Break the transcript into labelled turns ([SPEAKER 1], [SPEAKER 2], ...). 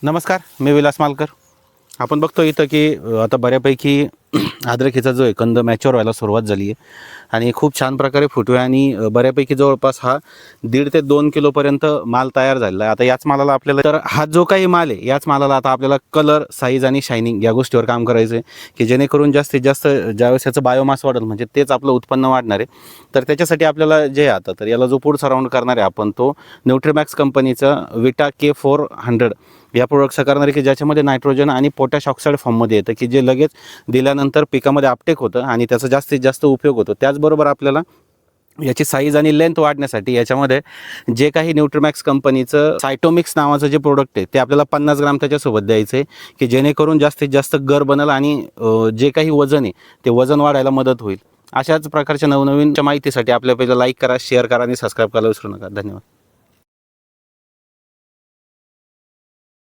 [SPEAKER 1] नमस्कार, मी विलास मालकर. आपण बघतो इथं की आता बऱ्यापैकी अद्रकीचा जो आहे कंद मॅच्युअर व्हायला सुरुवात झाली आहे आणि खूप छान प्रकारे फुटवे आणि बऱ्यापैकी जवळपास हा 1.5 ते 2 किलोपर्यंत माल तयार झालेला आहे. आता याच मालाला आपल्याला तर हा जो काही माल आहे याच मालाला आता आपल्याला कलर, साईज आणि शायनिंग या गोष्टीवर काम करायचं आहे की जेणेकरून जास्तीत जास्त ज्यावेळेस याचं बायोमास वाढेल म्हणजे तेच आपलं उत्पन्न वाढणार आहे. तर त्याच्यासाठी आपल्याला जे आता तर याला जो पुढचा राऊंड करणार आहे आपण तो न्यूट्रीमॅक्स कंपनीचा विटा K400 या प्रोडक्टचा करणार आहे की ज्याच्यामध्ये नायट्रोजन आणि पोटॅश ऑक्साईड फॉर्ममध्ये येतं की जे लगेच दिल्यानंतर पिकामध्ये अपटेक होतं आणि त्याचा जास्तीत जास्त उपयोग होतो. त्याचबरोबर आपल्याला याची साईज आणि लेंथ वाढण्यासाठी याच्यामध्ये जे काही न्यूट्रीमॅक्स कंपनीचं सायटोमिक्स नावाचं जे प्रोडक्ट आहे ते आपल्याला 50 ग्राम त्याच्यासोबत द्यायचं आहे की जेणेकरून जास्तीत जास्त गर बनेल आणि जे काही वजन आहे ते वजन वाढायला मदत होईल. अशाच प्रकारच्या नवनवीन माहितीसाठी आपल्या पेजला लाईक करा, शेअर करा आणि सबस्क्राईब करायला विसरू नका. धन्यवाद.